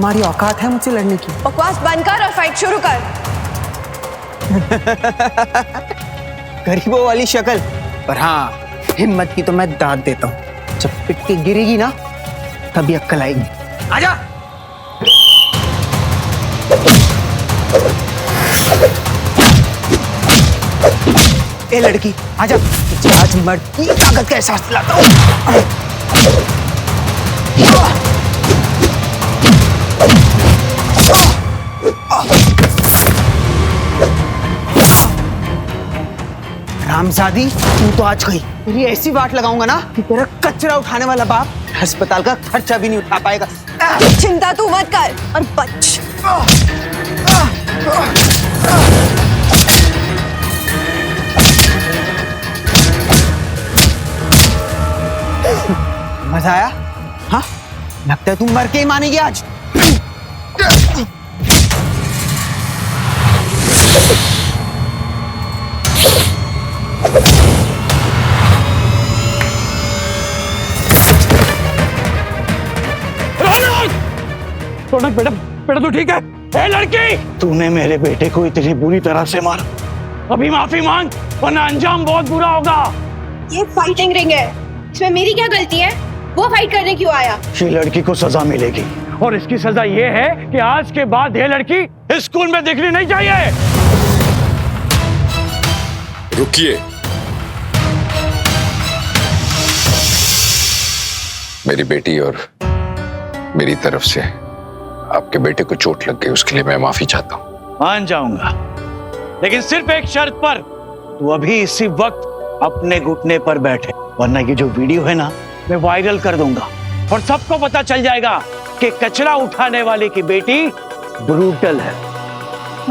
तुम्हारी औकात है मुझसे लड़ने की? बकवास बंद कर और फाइट शुरू कर। गरीबों वाली शक्ल, पर हाँ हिम्मत की तो मैं दाद देता हूँ। जब पिट के गिरेगी ना तभी अक्ल आएगी। आजा। ए लड़की आजा, तुझे आज मर्द की ताकत का एहसास दिलाता हूँ। रामजादी, तू तो आज गई। तेरी ऐसी वाट लगाऊंगा ना कि तेरा कचरा उठाने वाला बाप अस्पताल का खर्चा भी नहीं उठा पाएगा। चिंता तू मत कर और बच। मजा आया? हाँ, लगता है तुम मर के ही मानेगी आज। रौनक बेटा, बेटा तू ठीक है? ए लड़की, तूने मेरे बेटे को इतनी बुरी तरह से मारा, अभी माफी मांग वरना अंजाम बहुत बुरा होगा। ये फाइटिंग रिंग है, इसमें मेरी क्या गलती है? वो फाइट करने क्यों आया? ये लड़की को सजा मिलेगी और इसकी सजा ये है कि आज के बाद ये लड़की इस स्कूल में दिखनी नहीं चाहिए। रुकिए, मेरी बेटी और मेरी तरफ से आपके बेटे को चोट लग गई, उसके लिए मैं माफी चाहता हूँ। मान जाऊंगा, लेकिन सिर्फ एक शर्त पर। तू अभी इसी वक्त अपने घुटने पर बैठे, वरना ये जो वीडियो है ना मैं वायरल कर दूंगा और सबको पता चल जाएगा कि कचरा उठाने वाले की बेटी ब्रूटल है।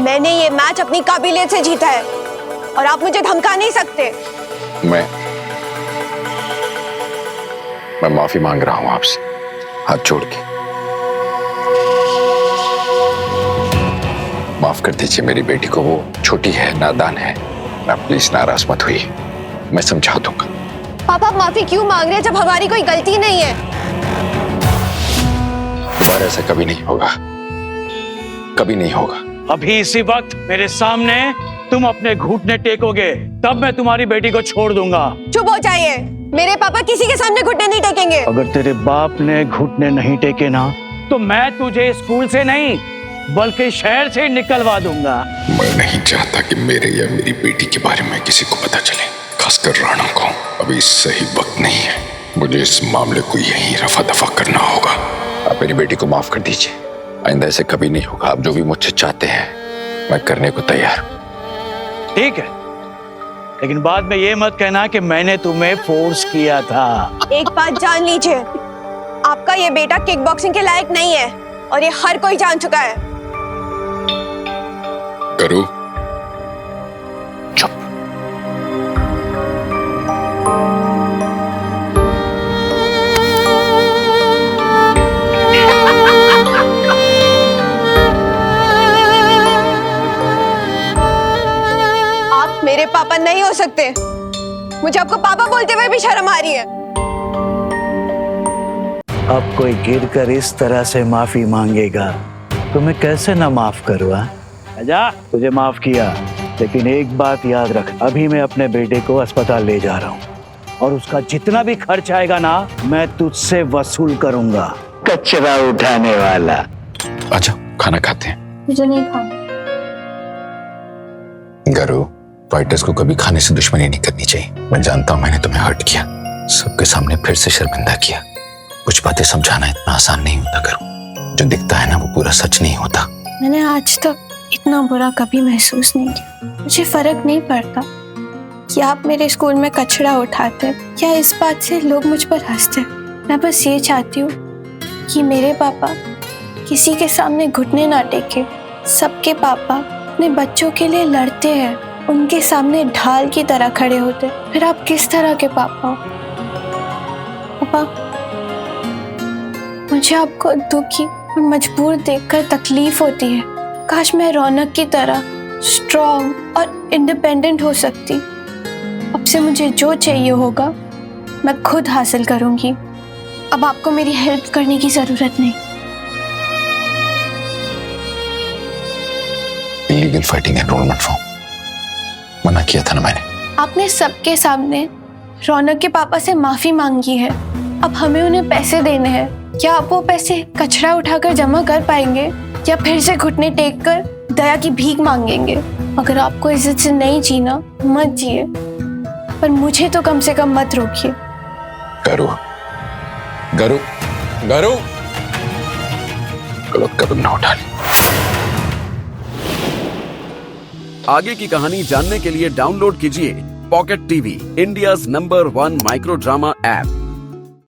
मैंने ये मैच अपनी काबिलियत से जीता है और आप मुझे धमका नहीं सकते। मैं माफी मांग रहा हूं आपसे, हाथ जोड़ के। माफ कर दीजिए मेरी बेटी को, वो छोटी है, नादान है। आप प्लीज नाराज मत हुई, मैं समझा दूंगा। पापा आप माफी क्यों मांग रहे हैं जब हमारी कोई गलती नहीं है? दोबारा ऐसा कभी नहीं होगा, कभी नहीं होगा। अभी इसी वक्त मेरे सामने तुम अपने घुटने टेकोगे, तब मैं तुम्हारी बेटी को छोड़ दूंगा। चुप हो जाइए, मेरे पापा किसी के सामने घुटने नहीं टेकेंगे। अगर तेरे बाप ने घुटने नहीं टेके ना, तो मैं तुझे स्कूल से नहीं बल्कि शहर से निकलवा दूंगा। मैं नहीं चाहता कि मेरे या मेरी बेटी के बारे में किसी को पता चले, खासकर राणा को। अभी सही वक्त नहीं है, मुझे इस मामले को यहीं रफा दफा करना होगा। आप मेरी बेटी को माफ कर दीजिए, आइंदा ऐसे कभी नहीं होगा। आप जो भी मुझसे चाहते हैं मैं करने को तैयार हूं। ठीक है, लेकिन बाद में ये मत कहना कि मैंने तुम्हें फोर्स किया था। एक बात जान लीजिए, आपका ये बेटा किक बॉक्सिंग के लायक नहीं है और ये हर कोई जान चुका है। करो चुप। आप मेरे पापा नहीं हो सकते। मुझे आपको पापा बोलते हुए भी शर्म आ रही है। अब कोई गिरकर इस तरह से माफी मांगेगा तो मैं कैसे ना माफ करूँ? आजा, तुझे माफ किया, लेकिन एक बात याद रख, अभी मैं अपने बेटे को अस्पताल ले जा रहा हूँ और उसका जितना भी खर्च आएगा ना मैं तुझसे वसूल करूंगा। कचरा उठाने वाला। अच्छा खाना खाते हैं? मुझे नहीं खाना। गरु, फाइटर्स को कभी खाने से दुश्मनी नहीं करनी चाहिए। मैं जानता हूं मैंने तुम्हें हर्ट किया, सबके सामने फिर से शर्मिंदा किया। कुछ बातें समझाना इतना आसान नहीं होता गरु, जो दिखता है ना वो पूरा सच नहीं होता। मैंने आज तक इतना बुरा कभी महसूस नहीं किया। मुझे फर्क नहीं पड़ता कि आप मेरे स्कूल में कचरा उठाते या इस बात से लोग मुझ पर हंसते। मैं बस ये चाहती हूँ कि मेरे पापा किसी के सामने घुटने ना टेके। सबके पापा अपने बच्चों के लिए लड़ते हैं, उनके सामने ढाल की तरह खड़े होते। फिर आप किस तरह के पापा हो? पापा, मुझे आपको दुखी और मजबूर देखकर तकलीफ होती है। काश मैं रौनक की तरह स्ट्रॉन्ग और इंडिपेंडेंट हो सकती। अब से मुझे जो चाहिए होगा मैं खुद हासिल करूंगी। अब आपको मेरी हेल्प करने की जरूरत नहीं। Illegal fighting enrolment form. मना किया था ना मैंने। आपने सबके सामने रौनक के पापा से माफी मांगी है, अब हमें उन्हें पैसे देने हैं। क्या आप वो पैसे कचरा उठाकर जमा कर पाएंगे या फिर से घुटने टेक कर दया की भीख मांगेंगे? अगर आपको इज्जत से नहीं जीना मत जिए, पर मुझे तो कम से कम मत रोकिए। गरु गरु गरु, गलत कदम ना उठा ली। आगे की कहानी जानने के लिए डाउनलोड कीजिए pocket TV, India's number 1 micro drama app.